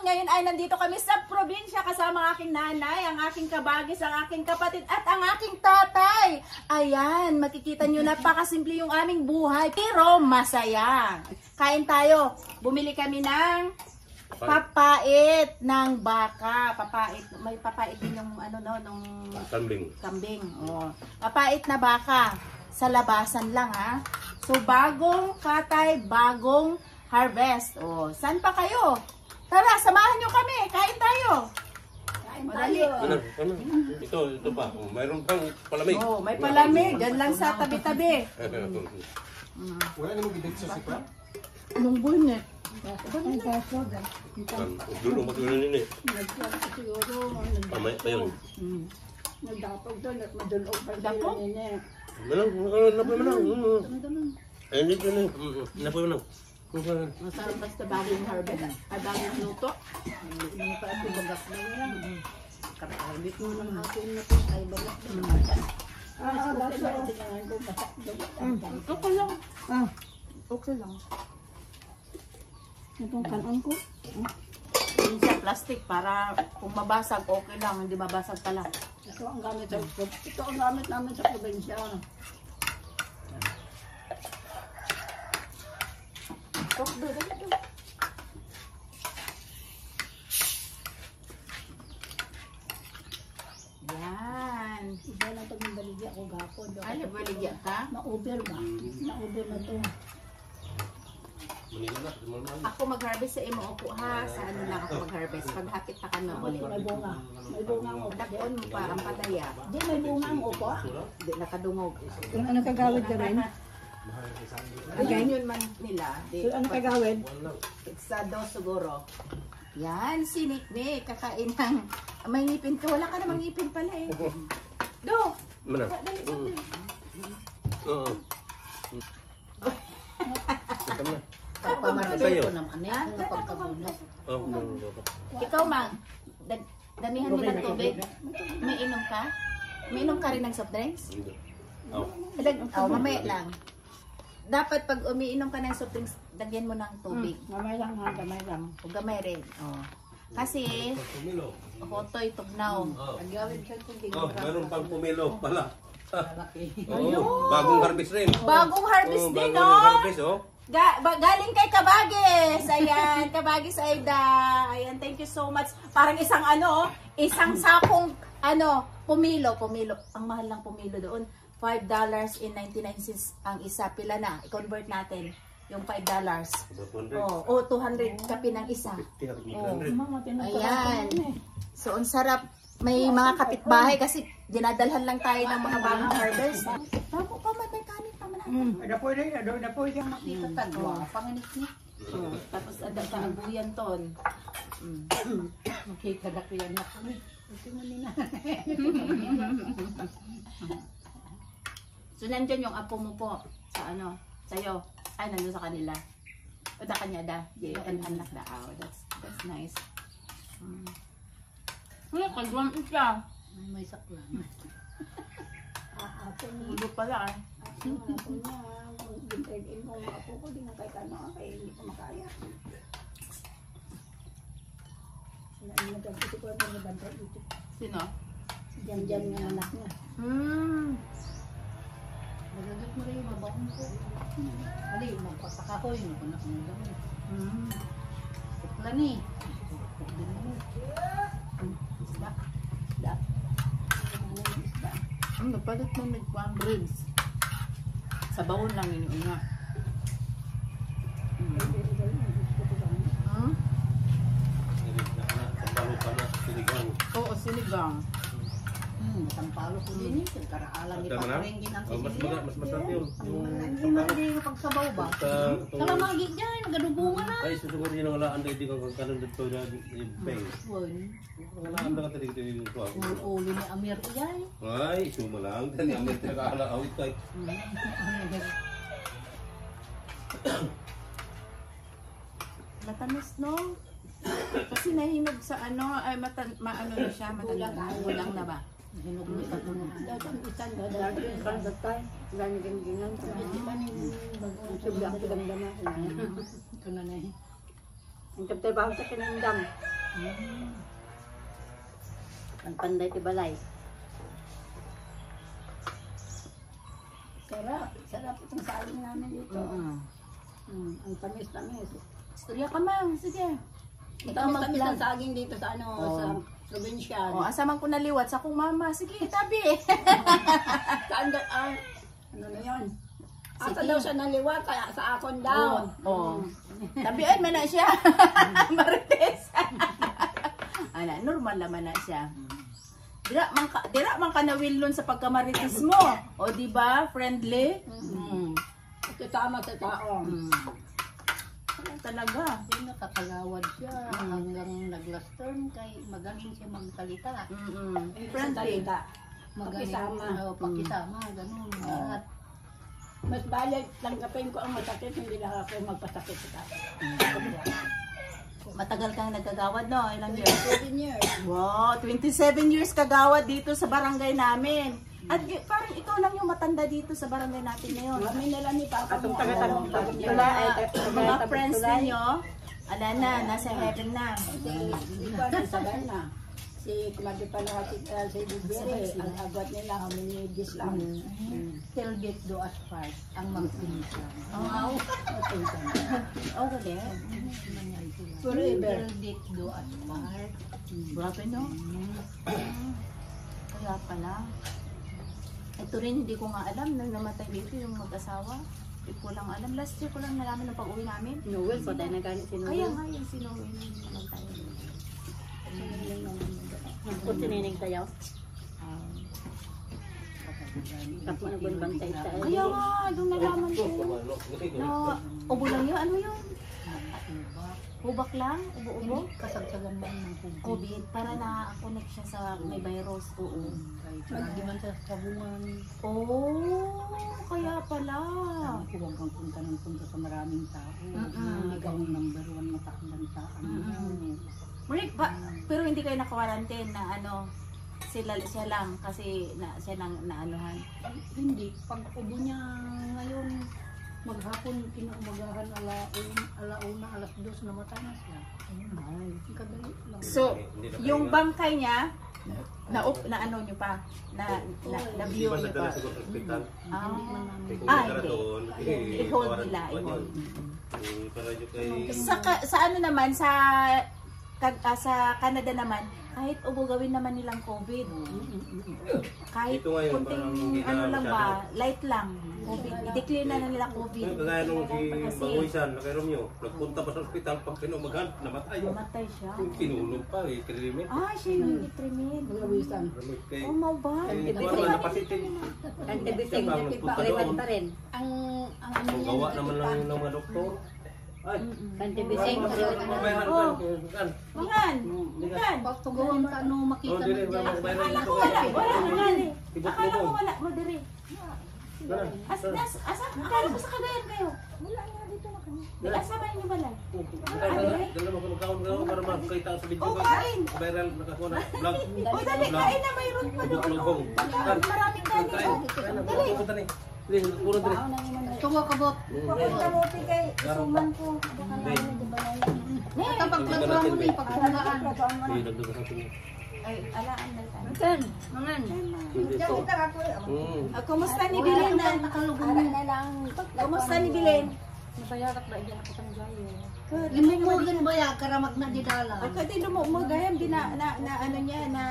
ngayon ay nandito kami sa probinsya kasama ang aking nanay, ang aking kabagis, ang aking kapatid at ang aking tatay. Ayan, makikita nyo napakasimple yung aming buhay pero masaya. Kain tayo. Bumili kami ng papait ng baka. Papait. May papait din yung ano no, nung kambing. Oh. Papait na baka. Sa labasan lang ha. So bagong katay, bagong harvest. Oh, saan pa kayo? Tara, samahan nyo kami. Kain tayo. Kain tayo. Ito pa. Mayroon pang palamig. Oh, may palamig. Diyan lang sa tabi-tabi. Wala namang gidit sa sikla? Anong bunet? Dulo matulog nila eh. Mamaya pa yun. Nagdapag doon at madulog pa Dapog? Manang. Ayun dito na. Napo manang. Masarap basta bagong harvest. Ay bagong luto. Hindi pa ito bagas na yan. Karabit mo ng hapon na ito ay bagas na. Basta tingnan ko pasak doon. Okay lang. Okay lang. Itong kanon ko. Yun siya plastic para kung mabasag okay lang. Hindi mabasag pala. Ito ang gamit sa ito ang gamit namin sa probinsya. Yan. Iba lang pag nabaligya ko gapon. Ay, baligya ka? Na-over ba? Na-over na ito. Ako mag-harvest sa imo upo ha. Sa ano lang ako mag-harvest. Pag hapit na kami ulit. May bunga. May bunga ang upo. Dakon mo pa ang pataya. Di may bunga ang upo. Hindi nakadungog. Kung ano kagawid ka rin? Ayun yun man nila. Kung ano kagawid? Sa do siguro. Yan, si Nick. Kakain ng... May ngipin ka. Wala ka namang ngipin pala eh. Do! Manang. Dali, dali. Oo. Pagpamarating ko naman yan. Pagkabunot. Ikaw, Mang. Damihan mo ng tubig. May inom ka? May inom ka rin ng soft drinks? Mamaya lang. Dapat pag umiinom ka ng soft drinks, dagyan mo ng tubig. Gamay lang ha, gamay lang. O gamay rin. Oh. Kasi, hotoy, tugnaw. Pagawid ka tubig. Mayroon pang pumilo pala. Malaki. Bagong harvest rin. Bagong harvest din, no? Bagong harvest, oh. Galing kay Kabagis. Ayan, Kabagis Aida. Ayan, thank you so much. Parang isang sakong pumilo. Ang mahal ng pumilo doon. $5.99 ang isa. Pila na? I-convert natin yung $5. Oh, 200 kape ng isa. Ayan. So, ang sarap. May mga kapitbahay kasi dinadalhan lang tayo ng mga bagong harvest. Bago pa may kanin pa man. Na pwede ang makita tagwa. Panganik-nik. Tapos ada sa abuyan ton. Makita na ko yan na kami. Ito mo nina. So, nandyan yung apo mo po sa sa'yo. Ay, nandun sa kanila. O, da kanya da. Anak da. Oh, that's nice. Kagwang isa. May saklan. Apo niya. Ulo pala Apo niya. Gintayin mo mga apo ko. Di na kay kano. Kaya hindi ko makaya. Nagkakiti ko ang mga bantay dito. Sino? Si Jan nga anak niya. Magagat mo rin yung mabahon ko. Ano yung magpapakahoy mo kung nakunod mo. Sikla ni. Isda. Isda. Isda. Napalit mo nagpang ribs. Sa bawon lang yun yung nga. Oo, sinigang. Tampalo ko din yun. Karaalan ni Paparingin ang sinigang. Mas masarap yun. Hindi mo pagsabaw ba? Kalamagig dyan. Nagadubungan na. Ay, susunod yun ang alaan dito kung kanon dito na pay. Ang alaan na ka dito dito. Ulo ni Amir yan. Ay, suma lang. Dali ang may awit tayo. Matamis, no? Kasi nahinog sa ay maano na siya, matalang na ba? Hinog ni Patunog. Datang isan. Dati yung kaldatay. Gano'n ganyan. Hindi pa ni bagong subyak ko damdama. Ito na na eh. Ang kaptay ba sa kinandam. Ang panday ti balay. Sarap. Sarap itong saling namin dito. Ang tamis-tamis. Istorya ka, Mang. Sige. Ito ang tamis ng saging dito sa ano, sa probinsya. O, asaman ko naliwat sa akong mama. Sige, tabi. Saan ka, ano na yun? Asa Sige. daw siya naliwa, kaya sa akon daw. Oo. Tabian man na siya. Marites. Ana, normal naman na siya. Dira man ka nawilon sa pagkamarites mo. O, di ba? Friendly. Kasama sa tao. Talaga. Hindi nakakagawad siya hanggang nag-last term kay magaling siya magsalita. Friendly. Magaling Pakisama. pakisama, ganun. At Mas balik, tanggapin ko ang masakit, hindi lang ako magpasakit sa tao. Matagal kang nagkagawad, no? Ilang years? 7 years. Wow, 27 years kagawad dito sa barangay namin. At parang ikaw lang yung matanda dito sa barangay natin ngayon. Kami nila ni Papa mo. Yung mga friends ninyo, ala na, nasa heaven na. Hindi ko ano, sabay na. Si Claudio pala si Bibiri, ang agwat nila, hominidis lang. till death do us part ang magsinis lang. Wow. Okay. Forever. Till death do us part. Grabe, no? Kaya pala. Ito rin, hindi ko nga alam nung namatay dito yung mag-asawa. Hindi ko lang alam. Last year ko lang nalaman ng pag-uwi namin. Noel, patay na ganit si Kaya nga yung sinuwi naman tayo. Kung sininig tayo. Tapos mo nagbantay tayo. Kaya nga, doon nalaman ko. Na, ubo lang yun? Ano yun? Hubak lang? Ubo-ubo? Kasagsagan man ng COVID. COVID, para na-connect siya sa may virus. Oo. Lagi man sa sabungan. Oh, kaya pala. Huwag kang punta ng punta sa maraming tao. Ikaw ang number 1 matakalanta. Mulik pa, pero hindi kayo naka-quarantine na ano, siya lang kasi siya nang naanuhan. Hindi. Pag ubo niya ngayon, maghapon, kinaumagahan, alauna, alas 2, namatay na siya. Ay, kadali lang. So, yung bangkay niya, na ano nyo pa, na view Iba nyo na pa. dala sa hospital. Hindi. I-hold nila, i-hold. Para nyo kay... Sa ano naman, sa Canada naman, kahit ubo gawin naman nilang COVID. Kahit Ito ngayon, kunting parang hindi na ano lang ba, masyado. light lang. COVID. I-declare na nila COVID. Kagaya nung si Banguisan, nakairam nyo, nagpunta pa sa hospital pag pinumagahan, namatay. Mamatay siya. Kinulong pa, krimen. Ah, siya yung nagitrimid. Lawisan. Kay... Oh, mau ba? Wala napasitin. Antibising, Siya pa, magpunta pa rin. Ang ano Ang niya, gawa naman lang yun ng mga doktor. Ay, antibising. mabayaran Oh. ka. Mangan! Mangan! Pag tugawan ka, ano, makita Oh, na dili, dyan. mabayaran Akala dito. ko wala mangan eh. Ibot Akala mo ko mo. wala mo dire. Akala ko sa Cagayan kayo. Wala nga dito na kami. Asama niyo bala. Dala mo kung kaon para makita sa video Oh, ka. kain! Viral nakakuha na vlog. O dali, kain na mayroon pa doon. Lubong. Maraming kanin. Dali. Punta ni. Dili, puro dili. Tungo kabot. Huwag kamuti kay isuman ko. Kapag nagpura mo din, pagpuntaan. Dili, nagduga sa atin. Ay, alaan na tayo. Mangan, mangan. Kumusta ni Bilen? Nakalugong na lang. Kumusta ni Bilen? Nabayarak ba dyan ako sa gayo? Limugan ba ya karamag na didala? Ay, kasi lumugayam din na ano niya, na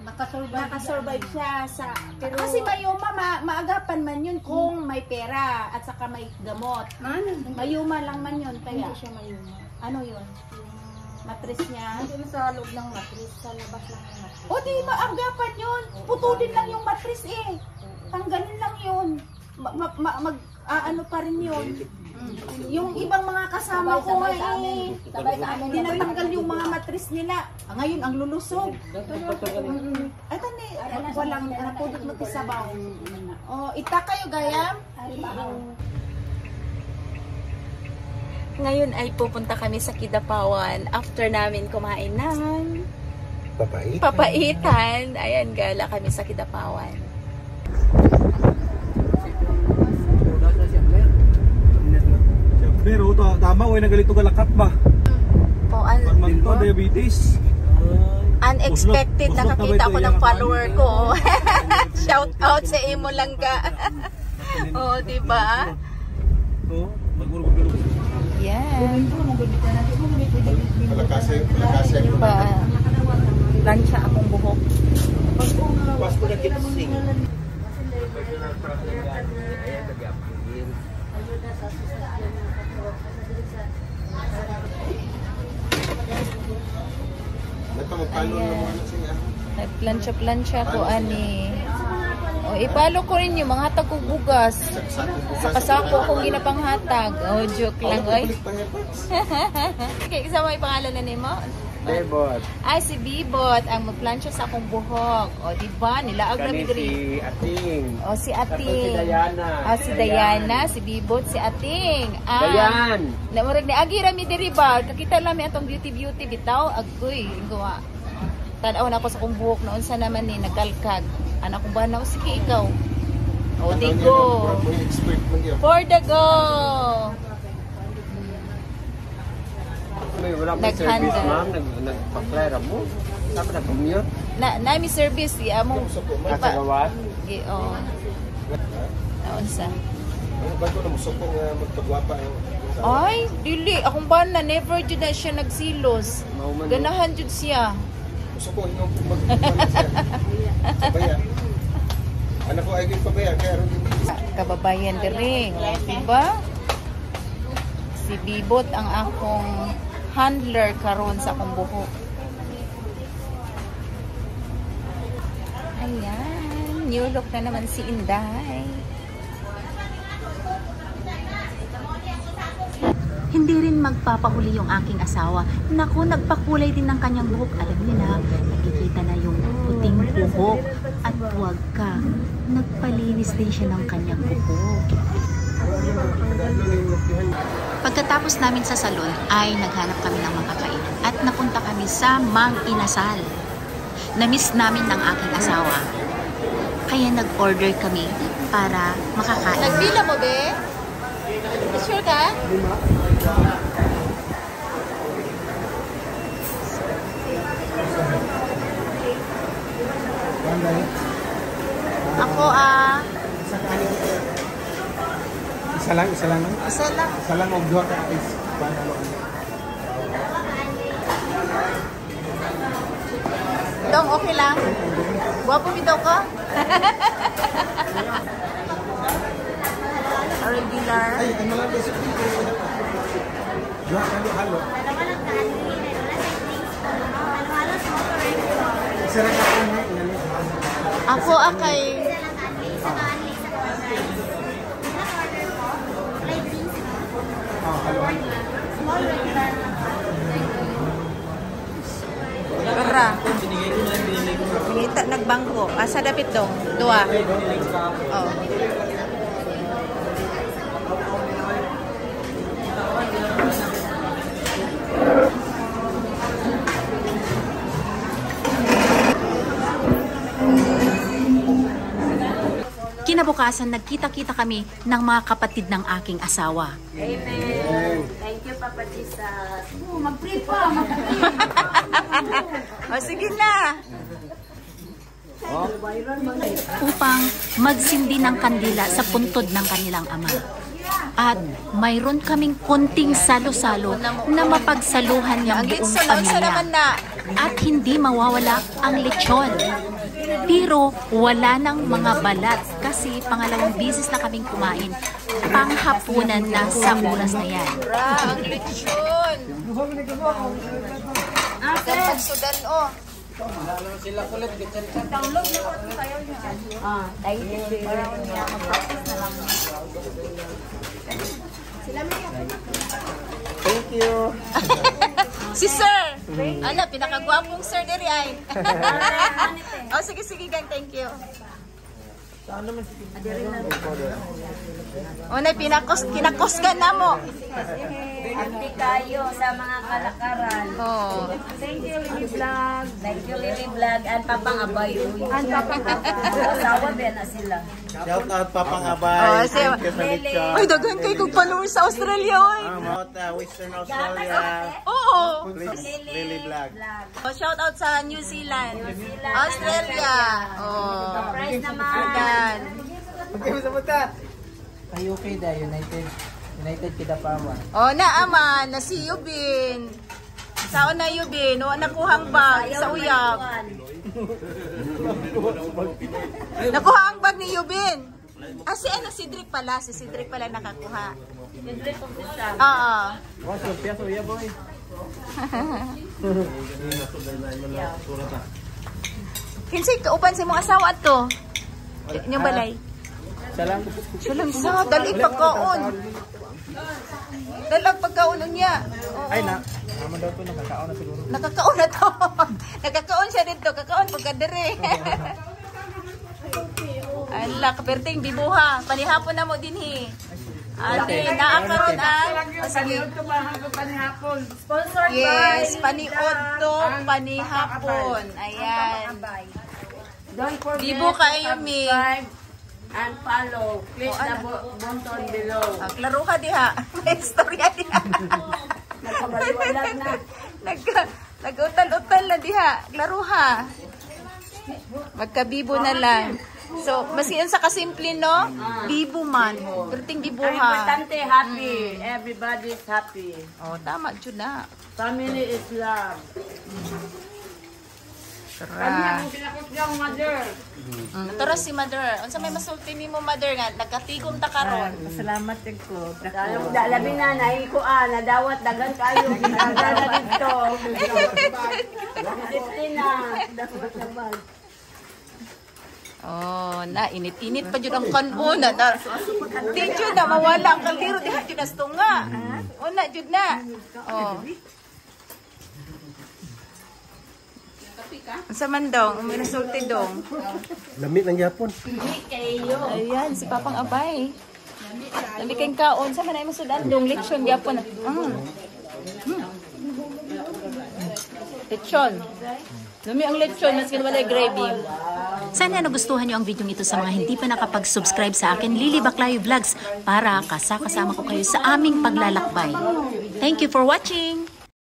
nakasurvive siya sa... Kasi mayuma, maagapan man yun kung may pera at saka may gamot. Mayuma lang man yun, kaya... Hindi siya mayuma. Ano yun? Matris niya? Hindi mo sa loob ng matris, sa labas lang ng matris. O di, maagapan yun. Putulin lang yung matris eh. Tanggalin lang yun. Ano pa rin yun. Yung ibang mga kasama ko eh, tinatanggal yung mga matris nila. Ngayon, ang lulusog. Ay, tani, walang napudot mo tisabaw. O, ita kayo, gayam? Ngayon ay pupunta kami sa Kidapawan after namin kumain ng papaitan. Ayan, gala kami sa Kidapawan. Pero tama o nagalit ko lakat ba? O, ano? ko, diabetes. Unexpected, Uslot- nakakita uslot ko na ba ng ito? follower ko. Shout out sa imo lang ka. Oh, di ba? Oo, magurog bilog. Yan. Malakasay. Diba? Lansya akong buhok. Pasko na ginseng. Ito magkano naman siya. Nagplansya-plansya ko, ani. O, ipalo ko rin yung mga hatag kong bugas. Sa kasako kong ginapanghatag. O, joke lang, oy. Okay, kasama yung pangalan na nimo? Bebot. Ay, si Bibot, ang magplansya sa akong buhok. O, diba? Nilaag na Kani bigri. si Ating. O, si Tapos Ating. si Diana. Si Diana, si Bibot, si Ating. Dayan. Namurag ni Agi rami diri ba? Kakita lang mi atong beauty bitaw. Agoy, gawa. Tanaw na ako sa kong buhok noon sa naman ni nagkalkag. Anak kong banaw, sige ikaw. O, di go. For the go. May wala mo Naghanda. service, ma'am. Nagpa-flare mo. Saan na commute? Na mi service mo. At sa gawas? Oh. Naon sa. Bago na musuko nga magpagwapa. Ay, dili akong bana never jud na siya nagsilos. Mauman mo. Ganahan jud siya. Musuko yung magpagwapa siya. Pabaya. Anak ko ay yung pabaya. Kaya rin yung Kababayan diri, diba? Si Bibot ang akong handler karon sa akong buhok. Ayan, new look na naman si Inday. Hindi rin magpapahuli yung aking asawa. Naku, nagpakulay din ng kanyang buhok. Alam niyo na, nakikita na yung puting buhok. At huwag ka, nagpalinis din siya ng kanyang buhok. Pagkatapos namin sa salon, ay naghanap kami ng makakainan. At napunta kami sa Mang Inasal. Na-miss namin ng aking asawa. Kaya nag-order kami para makakain. Nagpila mo, be? Sure ka? Ako Isa lang. isa lang. Isa lang o duha ka is. Dong, okay lang? Guwapo bitaw ka? Regular. Ay, ano lang ba siya? Duha halo-halo. Isa lang ako na. Ako akay Halo-halo. Bara. Ngita nagbangko. Asa dapit dong? Dua. Oh. Kinabukasan, nagkita-kita kami ng mga kapatid ng aking asawa. Amen. Thank you, Papa Jesus. Mag-pray pa. O, sige na. Upang magsindi ng kandila sa puntod ng kanilang ama. At mayroon kaming konting salo-salo na mapagsaluhan ng buong pamilya. At hindi mawawala ang lechon. Pero wala nang mga balat kasi pangalawang bisis na kaming kumain. Panghapunan na sa oras na yan. Ang lechon! Sudan, oh. Download na ko ito tayo niya. Tayo niya. Mag-practice na lang. Thank you. Si Sir! Ano, pinakagwapong Sir diri ay. Oh, sige, gang. Thank you. O na, kinakos ka na mo. Arte kayo sa mga kalakaran. Oh. Thank you, Lily Vlog. Thank you, Lily Vlog. And Papang Abay. And Papang Abay. Asawa din na sila. Shout out Papang Oh, Abay. si- Thank you sa lechon. Uy, daghan kayo kung followers sa Australia, oy. About Western Australia. Oo. Please, Lily Vlog. Oh, shout out sa New Zealand. Australia. Oh. Surprise naman. Ayan. Ay, okay da, United kita pawa. Oh, naaman, na si Yubin. Saan na Yubin? O, nakuhang bag sa uyab. Nakuha ang bag ni Yubin. Ah, si ano, si Cedric pala. Si Cedric pala nakakuha. Oo. What's your piaso, yeah, boy? Kinsay kauban sa mong asawa to? Inyong balay. Salam. Siya lang sa, dali pagkaon. Dalag pagkaon niya. Oo. Ay, na. Naman daw to, nakakaon na siguro. Nakakaon na to. Nakakaon siya dito. Kakaon pagkadere. Ala, kaperting bibuha. Panihapon na mo din hi. Ate, naakaroon sige. Sponsored Yes, by paniod to, panihapon. Ayan. Don't forget Bibo kayo, to Mi. subscribe and follow. Click the button below. Klaro ka diha. May istorya diha. Nakabaliwalag na. Nag-utal-utal na diha. Klaro ha. Magkabibo na lang. So, maski yun sa kasimple, no? Bibo man. Perting bibo Ang ha. importante, happy. Everybody's happy. Oh, tama, dyan na. Family is love. Tara. Pinakot niyang mother. Tara si mother. Unsa may masulti ni mo, mother, nga? Nagkatigom ta karon. Salamat ko. Labi na, naikuan, nadawat, dagan kayo. Nagdala dito. Disciplina. Oh, na init-init pa jud ang kanon na. Di jud na mawala ang kaldero diha jud as tunga. Una jud na. Oh. Sa man dong, may nasulti dong. Lamit ng Japon. Ayan, si Papang Abay. Lami kayong kaon. Sa man ay masudan dong lechon gyapon. Lechon. Lami ang lechon, mas walay gravy. Sana nagustuhan niyo ang video ito sa mga hindi pa nakapag-subscribe sa akin, Lily Baclayo Vlogs, para kasama ko kayo sa aming paglalakbay. Thank you for watching!